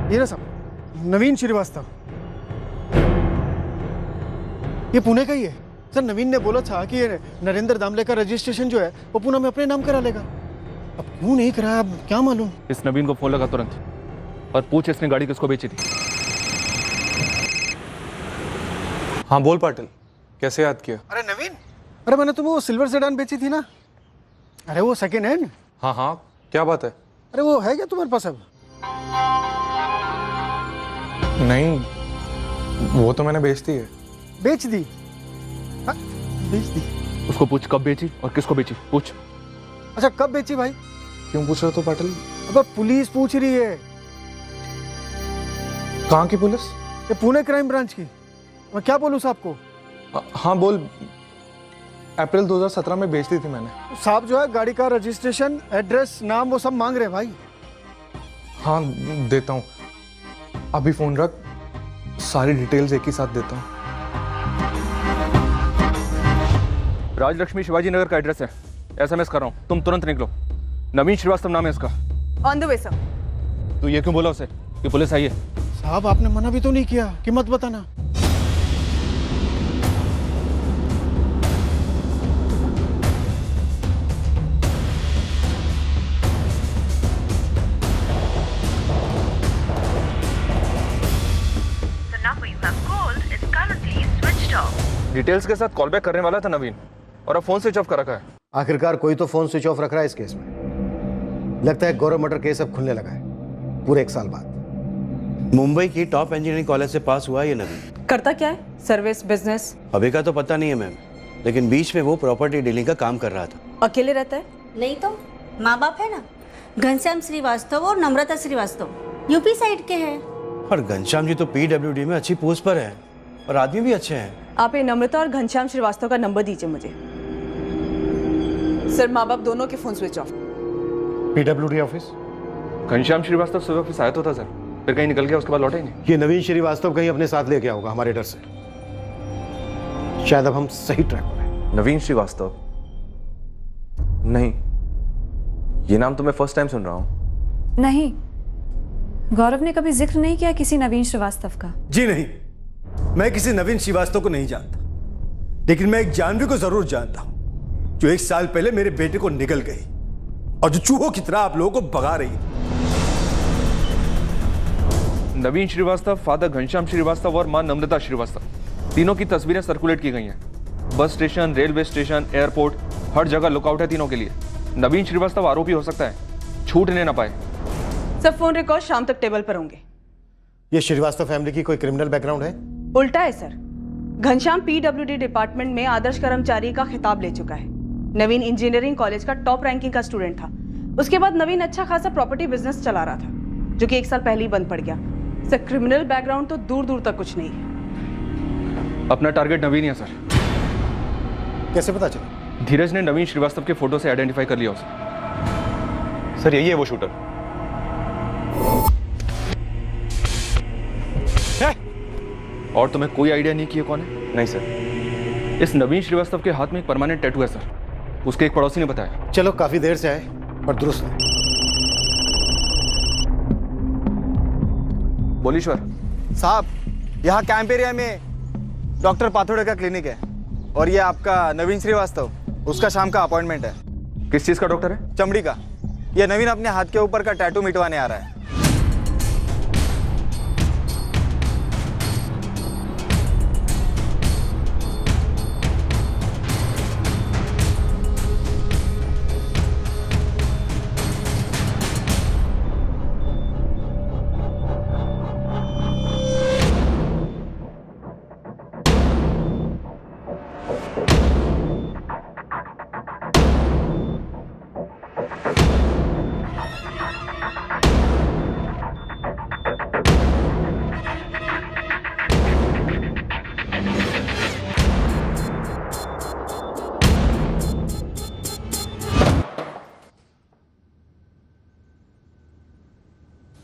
ये ना साहब, नवीन श्रीवास्तव, ये पुणे का ही है सर। नवीन ने बोला था कि ये नरेंद्र दामले का रजिस्ट्रेशन जो है वो पुणे में अपने नाम करा लेगा। अब क्यों नहीं कराया, अब क्या मालूम। इस नवीन को फोन लगा तुरंत और पूछ इसने गाड़ी किसको बेची थी। हाँ बोल पाटिल, कैसे याद किया? अरे नवीन, अरे मैंने तुम्हें वो सिल्वर सेडान बेची थी ना, अरे वो सेकेंड हैंड। हाँ हाँ, क्या बात है? अरे वो है क्या तुम्हारे पास अब? नहीं, वो तो मैंने बेच दी है। बेच दी? हाँ, बेच दी। उसको पूछ कब बेची और किसको बेची, पूछ। अच्छा कब बेची भाई? क्यों पूछ रहे हो तो पाटिल? अब पुलिस पूछ रही है। कहाँ की पुलिस? ये पुणे क्राइम ब्रांच की। मैं क्या बोलूँ साहब को? हाँ बोल। अप्रैल 2017 में बेच दी थी मैंने। साहब जो है गाड़ी का रजिस्ट्रेशन, एड्रेस, नाम वो सब मांग रहे भाई। हाँ देता हूँ, अभी फोन रख, सारी डिटेल्स एक ही साथ देता हूँ। राजलक्ष्मी शिवाजी नगर का एड्रेस है, SMS कर रहा हूँ, तुम तुरंत निकलो। नवीन श्रीवास्तव नाम है इसका। On the way sir. तू ये क्यों बोला उसे कि पुलिस आई है? साहब आपने मना भी तो नहीं किया कि मत बताना। डिटेल्स के साथ कॉल बैक करने वाला था नवीन, और अब फोन स्विच ऑफ कर रखा है। आखिरकार कोई तो फोन स्विच ऑफ रख रहा है इस केस में। लगता है गौरव मर्डर केस अब खुलने लगा है पूरे 1 साल बाद। मुंबई की टॉप इंजीनियरिंग कॉलेज से पास हुआ ये नवीन। करता क्या है? Service, business? अभी का तो पता नहीं है मैम, लेकिन बीच में वो प्रॉपर्टी डीलिंग का काम कर रहा था। अकेले रहता है? नहीं तो माँ बाप है ना, घनश्याम श्रीवास्तव और नम्रता श्रीवास्तव, यूपी साइड के हैं। और घनश्याम जी तो PWD में अच्छी पोस्ट पर है और आदमी भी अच्छे हैं। आप ये नम्रता और घनश्याम श्रीवास्तव का नंबर दीजिए मुझे। सर माँ बाप दोनों के phone switch off. PWD office? Ghanshyam Srivastava सुबह ऑफिस आया तो था सर, फिर कहीं निकल गया, उसके बाद लौटा ही नहीं। ये नवीन श्रीवास्तव कहीं अपने साथ लेके होगा हमारे डर से। शायद अब हम सही ट्रैक पर हैं। नवीन श्रीवास्तव? नहीं, ये नाम तो मैं फर्स्ट टाइम सुन रहा हूँ। नहीं, गौरव ने कभी जिक्र नहीं किया किसी नवीन श्रीवास्तव का। जी नहीं, मैं किसी नवीन श्रीवास्तव को नहीं जानता, लेकिन मैं एक जानवी को जरूर जानता हूं जो 1 साल पहले मेरे बेटे को निगल गई और जो चूहों की तरह आप लोगों को भगा रही थी। नवीन श्रीवास्तव, फादर घनश्याम श्रीवास्तव और मां नम्रता श्रीवास्तव, तीनों की तस्वीरें सर्कुलेट की गई हैं। Bus station, railway station, airport, हर जगह लुकआउट है तीनों के लिए। नवीन श्रीवास्तव आरोपी हो सकता है, छूटने ना पाए। सब फोन रिकॉर्ड शाम तक टेबल पर होंगे। ये श्रीवास्तव फैमिली की कोई क्रिमिनल बैकग्राउंड है? उल्टा है सर। घनश्याम PWD डिपार्टमेंट में आदर्श कर्मचारी का खिताब ले चुका है। नवीन इंजीनियरिंग कॉलेज का टॉप रैंकिंग का स्टूडेंट था। उसके बाद नवीन अच्छा खासा प्रॉपर्टी बिजनेस चला रहा था, जो कि 1 साल पहले ही बंद पड़ गया। सर क्रिमिनल बैकग्राउंड तो दूर दूर तक कुछ नहीं है। अपना टारगेट नवीन है सर। कैसे पता चला? धीरज ने नवीन श्रीवास्तव के फोटो से आइडेंटिफाई कर लिया उसे। सर यही है वो शूटर। और तुम्हें कोई आइडिया नहीं कि ये कौन है? नहीं सर। इस नवीन श्रीवास्तव के हाथ में एक परमानेंट टैटू है सर, उसके एक पड़ोसी ने बताया। चलो काफी देर से आए पर दुरुस्त है। बोलीश्वर साहब, यहाँ कैंप एरिया में डॉक्टर पाथोड़े का क्लिनिक है और ये आपका नवीन श्रीवास्तव, उसका शाम का अपॉइंटमेंट है। किस चीज का डॉक्टर है? चमड़ी का। ये नवीन अपने हाथ के ऊपर का टैटू मिटवाने आ रहा है।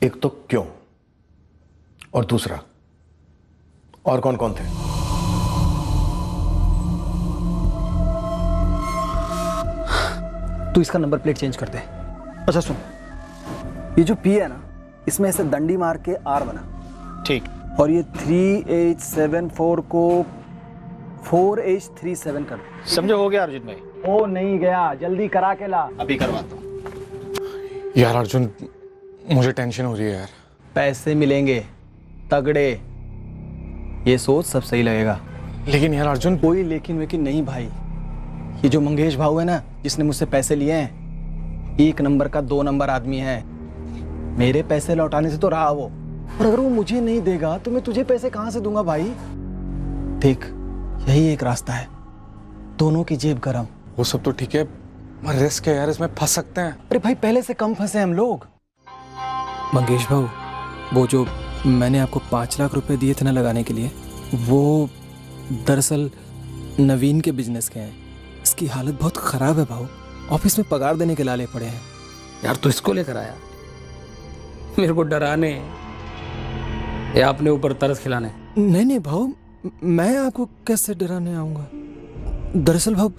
एक तो क्यों, और दूसरा और कौन कौन थे? तू इसका नंबर प्लेट चेंज कर दे। अच्छा सुन, ये जो पी है ना, इसमें ऐसे दंडी मार के आर बना। ठीक। और ये 3874 को 4H37 कर। समझो हो गया अर्जुन भाई? ओ नहीं गया, जल्दी करा के ला। अभी करवाता हूँ। यार अर्जुन, मुझे टेंशन हो रही है यार। पैसे मिलेंगे तगड़े, ये सोच सब सही लगेगा। लेकिन यार अर्जुन, कोई लेकिन वेकिन नहीं भाई। ये जो मंगेश भाऊ है ना, जिसने मुझसे पैसे लिए हैं, 1 नंबर का 2 नंबर आदमी है। मेरे पैसे लौटाने से तो रहा वो, और अगर वो मुझे नहीं देगा तो मैं तुझे पैसे कहां से दूंगा भाई? देख, यही एक रास्ता है, दोनों की जेब गरम। वो सब तो ठीक है, मगर रिस्क है यार, इसमें फंस सकते हैं। अरे भाई, पहले से कम फंसे हम लोग। मंगेश भाऊ, वो जो मैंने आपको 5 लाख रुपए दिए थे ना लगाने के लिए, वो दरअसल नवीन के बिजनेस के हैं। इसकी हालत बहुत ख़राब है भाऊ, ऑफिस में पगार देने के लाले पड़े हैं। यार तू इसको लेकर आया मेरे को डराने या अपने ऊपर तरस खिलाने? नहीं नहीं भाऊ, मैं आपको कैसे डराने आऊँगा? दरअसल भाऊ,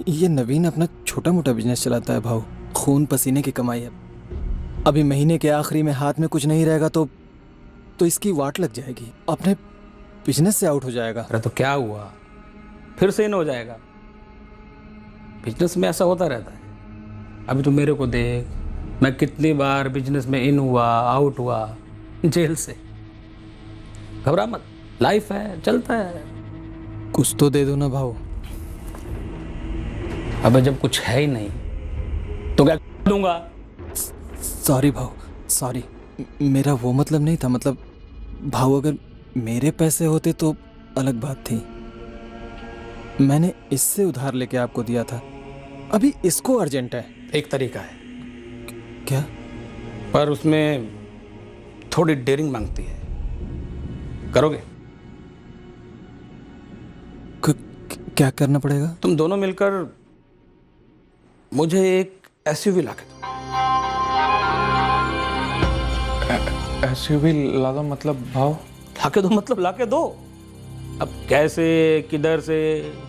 ये नवीन अपना छोटा मोटा बिजनेस चलाता है भाऊ, खून पसीने की कमाई है। अभी महीने के आखिरी में हाथ में कुछ नहीं रहेगा तो इसकी वाट लग जाएगी, अपने बिजनेस से आउट हो जाएगा। अरे तो क्या हुआ, फिर से इन हो जाएगा? बिजनेस में ऐसा होता रहता है। अभी तो मेरे को देख, मैं कितनी बार बिजनेस में इन हुआ, आउट हुआ, जेल से। घबरा मत, लाइफ है, चलता है। कुछ तो दे दो ना भाऊ। अब जब कुछ है ही नहीं तो क्या दूंगा? सॉरी भाऊ, सॉरी, मेरा वो मतलब नहीं था। मतलब भाऊ, अगर मेरे पैसे होते तो अलग बात थी। मैंने इससे उधार लेके आपको दिया था, अभी इसको अर्जेंट है। एक तरीका है। क्या? पर उसमें थोड़ी डेयरिंग मांगती है, करोगे? क्या करना पड़ेगा? तुम दोनों मिलकर मुझे एक एसयूवी ला के दो। एसयूवी ला दो मतलब भाव? लाके दो मतलब लाके दो। अब कैसे, किधर से,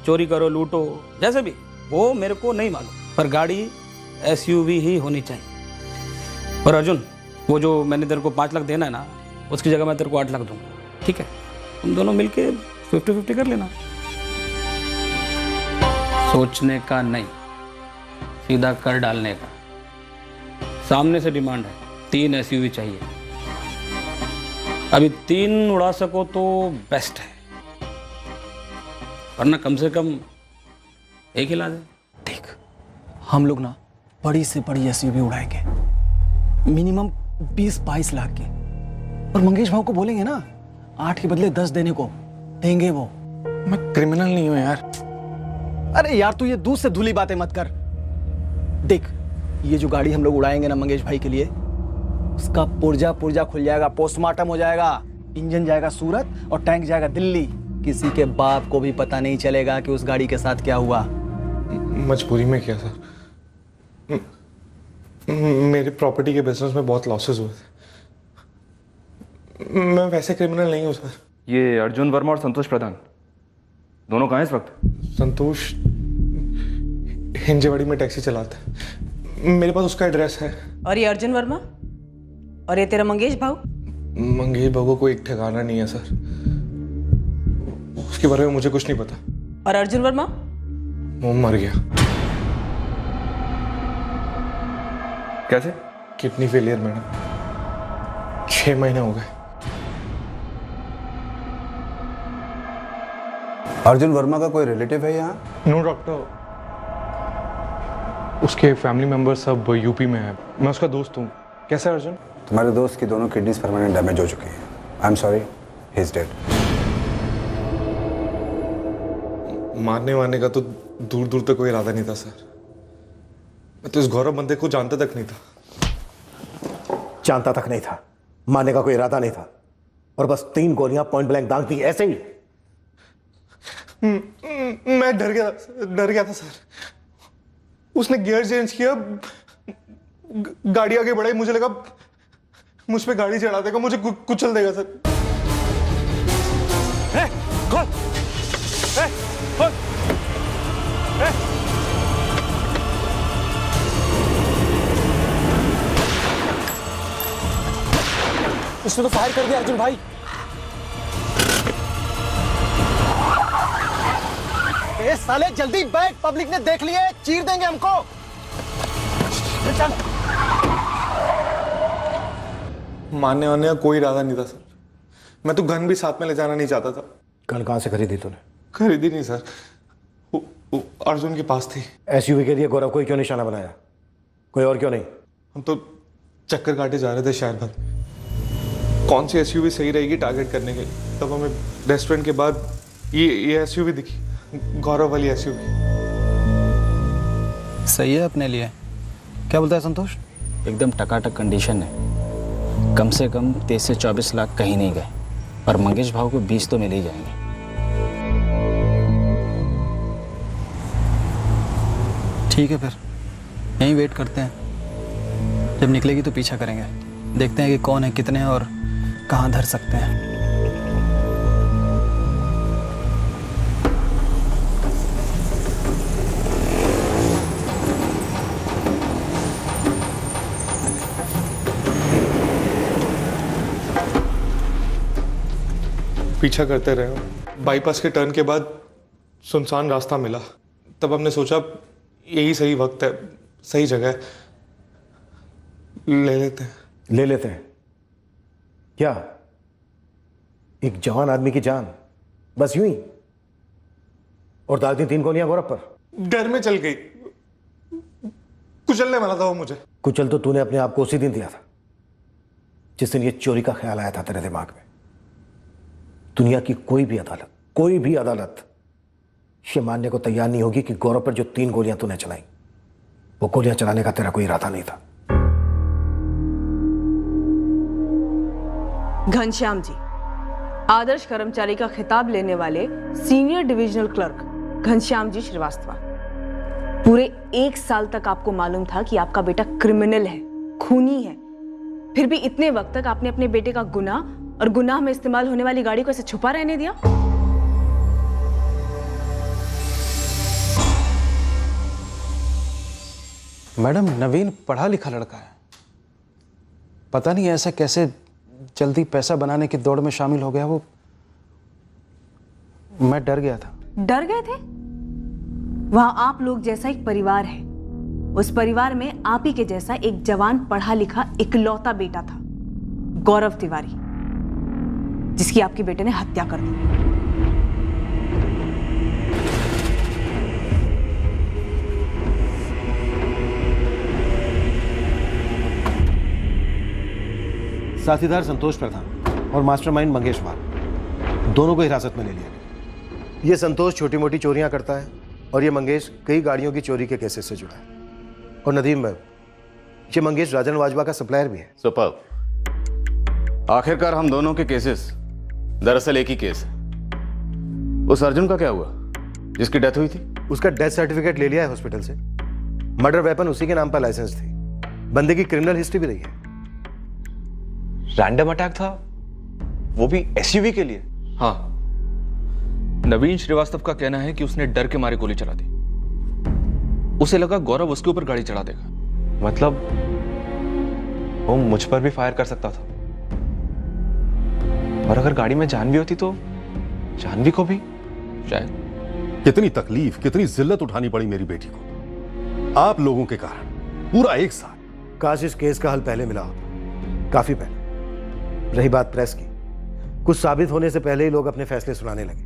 चोरी करो, लूटो, जैसे भी, वो मेरे को नहीं मालूम, पर गाड़ी एसयूवी ही होनी चाहिए। और अर्जुन, वो जो मैंने तेरे को 5 लाख देना है ना, उसकी जगह मैं तेरे को 8 लाख दूंगा, ठीक है? तुम दोनों मिलके 50-50 कर लेना। सोचने का नहीं, सीधा कर डालने का। सामने से डिमांड है, 3 एसयूवी चाहिए। अभी 3 उड़ा सको तो बेस्ट है, वरना कम से कम एक ही ला दे। ठीक, हम लोग ना बड़ी से बड़ी एसयूवी उड़ाएंगे, मिनिमम 20-22 लाख की। और मंगेश भाव को बोलेंगे ना, 8 के बदले 10 देने को, देंगे वो। मैं क्रिमिनल नहीं हूं यार। अरे यार, तू ये दूध से धुली बातें मत कर। देख, ये जो गाड़ी हम लोग उड़ाएंगे ना मंगेश भाई के लिए, उसका पुर्जा खुल जाएगा, पोस्टमार्टम हो जाएगा, इंजन जाएगा सूरत और टैंक जाएगा दिल्ली। किसी के बाप को भी पता नहीं चलेगा कि उस गाड़ी के साथ क्या हुआ। मजबूरी में किया सर, मेरी प्रॉपर्टी के बिजनेस में बहुत लॉसेस हुए थे। मैं वैसे क्रिमिनल नहीं हूँ सर। ये अर्जुन वर्मा और संतोष प्रधान दोनों कहाँ हैं इस वक्त? संतोष हिंजेवाड़ी में टैक्सी चलाता है, मेरे पास उसका एड्रेस है। और ये अर्जुन वर्मा? और ये तेरा मंगेश भाऊ? मंगेश भाऊ को कोई एक ठिकाना नहीं है सर, उसके बारे में मुझे कुछ नहीं पता। और अर्जुन वर्मा? वो मर गया। कैसे? किडनी फेलियर मैडम, 6 महीने हो गए। अर्जुन वर्मा का कोई रिलेटिव है यहाँ? नो डॉक्टर, उसके फैमिली मेंबर सब यूपी में है। मैं उसका दोस्त हूँ। कैसा है अर्जुन? तुम्हारे दोस्त की दोनों किडनीज परमानेंट डैमेज हो चुकी हैं। I am sorry, he is dead. मारने वारने का तो दूर दूर तक कोई इरादा नहीं था सर। मैं तो इस गौरव बंदे को जानता तक नहीं था। जानता तक नहीं था, मारने का कोई इरादा नहीं था, और बस 3 गोलियां पॉइंट ब्लैंक दाग दी ऐसे ही। मैं डर गया था सर। उसने गियर चेंज किया, गाड़ी आगे बढ़ाई, मुझे लगा मुझ पे गाड़ी चढ़ा देगा, मुझे कुचल देगा सर। खोल, खोल, उसने तो फायर कर दिया अर्जुन भाई। ए साले जल्दी बैठ, पब्लिक ने देख लिए, चीर देंगे हमको। चल। मारने वाने का कोई इरादा नहीं था सर। मैं तो गन भी साथ में ले जाना नहीं चाहता था। गन कहां से खरीदी तूने? खरीदी नहीं सर, वो अर्जुन के पास थी। एसयूवी के लिए गौरव को क्यों निशाना बनाया? कोई और क्यों नहीं? हम तो चक्कर काटे जा रहे थे शहर भर, कौन सी एसयूवी सही रहेगी टारगेट करने के लिए। तब हमें रेस्टोरेंट के बाद ये एसयूवी दिखी, गौरव वाली एसयूवी। सही है अपने लिए। क्या बोलता है संतोष? एकदम टकाटक कंडीशन है, कम से कम 23 से 24 लाख कहीं नहीं गए, और मंगेश भाव को 20 तो मिल ही जाएंगे। ठीक है, फिर यहीं वेट करते हैं, जब निकलेगी तो पीछा करेंगे, देखते हैं कि कौन है, कितने हैं और कहाँ धर सकते हैं। पीछा करते रहे। बाईपास के टर्न के बाद सुनसान रास्ता मिला, तब हमने सोचा यही सही वक्त है, सही जगह है, ले लेते हैं। क्या? एक जवान आदमी की जान बस यूं ही, और दाग दी 3 गोलियां गौरव पर। डर में चल गई, कुचलने वाला था वो मुझे। कुचल तो तूने अपने आप को उसी दिन दिया था जिस दिन ये चोरी का ख्याल आया था तेरे दिमाग में। दुनिया की कोई भी अदालत ये मानने को तैयार नहीं होगी कि गौरव पर जो 3 गोलियां तूने चलाई, वो गोलियां चलाने का तेरा कोई इरादा नहीं था। घनश्याम जी, आदर्श कर्मचारी का खिताब लेने वाले senior divisional clerk Ghanshyam ji Srivastava, पूरे 1 साल तक आपको मालूम था कि आपका बेटा क्रिमिनल है, खूनी है, फिर भी इतने वक्त तक आपने अपने बेटे का गुनाह और गुनाह में इस्तेमाल होने वाली गाड़ी को ऐसे छुपा रहने दिया। मैडम, नवीन पढ़ा लिखा लड़का है, पता नहीं ऐसा कैसे जल्दी पैसा बनाने की दौड़ में शामिल हो गया। वो मैं डर गया था। डर गए थे? वहां आप लोग जैसा एक परिवार है, उस परिवार में आप ही के जैसा एक जवान पढ़ा लिखा इकलौता बेटा था, गौरव तिवारी, जिसकी आपके बेटे ने हत्या कर दी। साथीदार संतोष प्रधान और मास्टरमाइंड मंगेश भाव, दोनों को हिरासत में ले लिया गया। ये संतोष छोटी मोटी चोरियां करता है और ये मंगेश कई गाड़ियों की चोरी के केसेस से जुड़ा है। और नदीम भाई, ये मंगेश राजन वाजवा का सप्लायर भी है। सुपर्ब। आखिरकार हम दोनों के केसेस दरअसल एक ही केस है। उस अर्जुन का क्या हुआ जिसकी डेथ हुई थी? उसका डेथ सर्टिफिकेट ले लिया है हॉस्पिटल से। मर्डर वेपन उसी के नाम पर लाइसेंस थी। बंदे की क्रिमिनल हिस्ट्री भी रही है। रैंडम अटैक था, वो भी एसयूवी के लिए? हाँ, नवीन श्रीवास्तव का कहना है कि उसने डर के मारे गोली चला दी। उसे लगा गौरव उसके ऊपर गाड़ी चढ़ा देगा। मतलब वो मुझ पर भी फायर कर सकता था, और अगर गाड़ी में जानवी होती तो जानवी को भी शायद। कितनी तकलीफ, कितनी जिल्लत उठानी पड़ी मेरी बेटी को आप लोगों के कारण, पूरा 1 साल। काश इस केस का हल पहले मिला होता, काफी पहले। रही बात प्रेस की, कुछ साबित होने से पहले ही लोग अपने फैसले सुनाने लगे,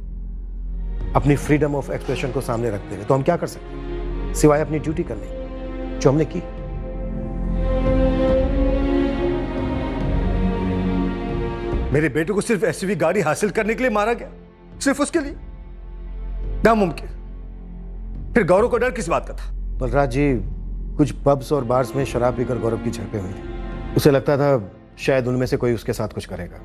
अपनी फ्रीडम ऑफ एक्सप्रेशन को सामने रखते हुए। तो हम क्या कर सकते सिवाय अपनी ड्यूटी करने, जो हमने की। मेरे बेटे को सिर्फ एसयूवी गाड़ी हासिल करने के लिए मारा गया, सिर्फ उसके लिए? नामुमकिन। फिर गौरव को डर किस बात का था? बलराज जी, कुछ पब्स और बार्स में शराब पीकर गौरव की झड़पें हुई थी। उसे लगता था शायद उनमें से कोई उसके साथ कुछ करेगा,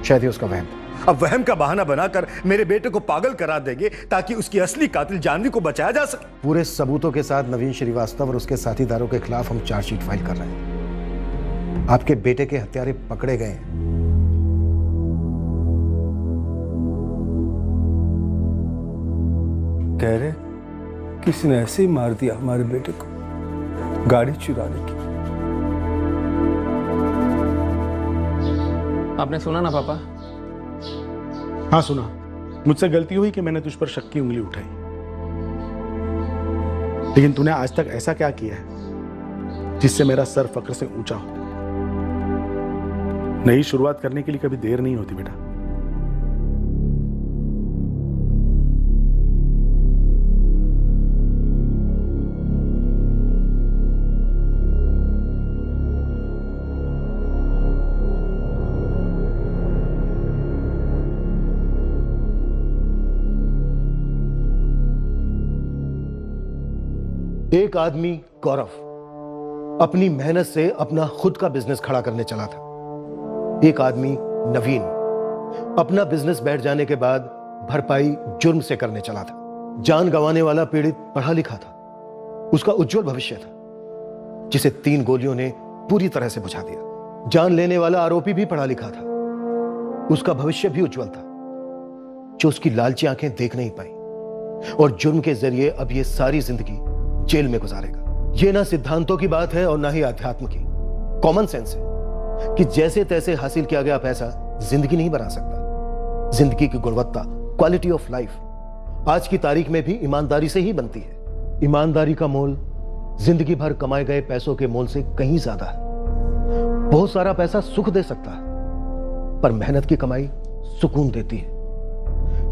शायद ही उसका वहम था। अब वहम का बहाना बनाकर मेरे बेटे को पागल करा देंगे ताकि उसकी असली कातिल जानवी को बचाया जा सके। पूरे सबूतों के साथ नवीन श्रीवास्तव और उसके साथीदारों के खिलाफ हम चार्जशीट फाइल कर रहे हैं। आपके बेटे के हत्यारे पकड़े गए हैं। कह रहे किसी ने ऐसे ही मार दिया हमारे बेटे को, गाड़ी चुराने की। आपने सुना ना पापा? हाँ सुना। मुझसे गलती हुई कि मैंने तुझ पर शक की उंगली उठाई, लेकिन तूने आज तक ऐसा क्या किया है जिससे मेरा सर फक्र से ऊंचा हो? नई शुरुआत करने के लिए कभी देर नहीं होती बेटा। एक आदमी गौरव अपनी मेहनत से अपना खुद का बिजनेस खड़ा करने चला था। एक आदमी नवीन अपना बिजनेस बैठ जाने के बाद भरपाई जुर्म से करने चला था। जान गंवाने वाला पीड़ित पढ़ा लिखा था, उसका उज्जवल भविष्य था, जिसे 3 गोलियों ने पूरी तरह से बुझा दिया। जान लेने वाला आरोपी भी पढ़ा लिखा था, उसका भविष्य भी उज्जवल था, जो उसकी लालची आंखें देख नहीं पाई और जुर्म के जरिए अब ये सारी जिंदगी जेल में गुजारेगा। ये ना सिद्धांतों की बात है और ना ही अध्यात्म की, कॉमन सेंस है कि जैसे तैसे हासिल किया गया पैसा जिंदगी नहीं बना सकता। जिंदगी की गुणवत्ता, क्वालिटी ऑफ लाइफ आज की तारीख में भी ईमानदारी से ही बनती है। ईमानदारी का मोल जिंदगी भर कमाए गए पैसों के मोल से कहीं ज्यादा है। बहुत सारा पैसा सुख दे सकता है, पर मेहनत की कमाई सुकून देती है।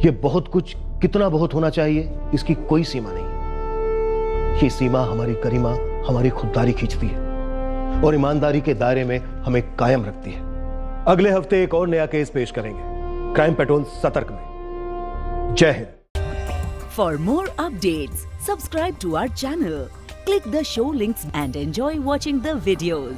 यह बहुत कुछ कितना बहुत होना चाहिए, इसकी कोई सीमा नहीं। ये सीमा हमारी गरिमा, हमारी खुददारी खींचती है और ईमानदारी के दायरे में हमें कायम रखती है। अगले हफ्ते एक और नया केस पेश करेंगे क्राइम पेट्रोल सतर्क में। जय हिंद। For more updates subscribe to our channel, click the show links and enjoy watching the videos.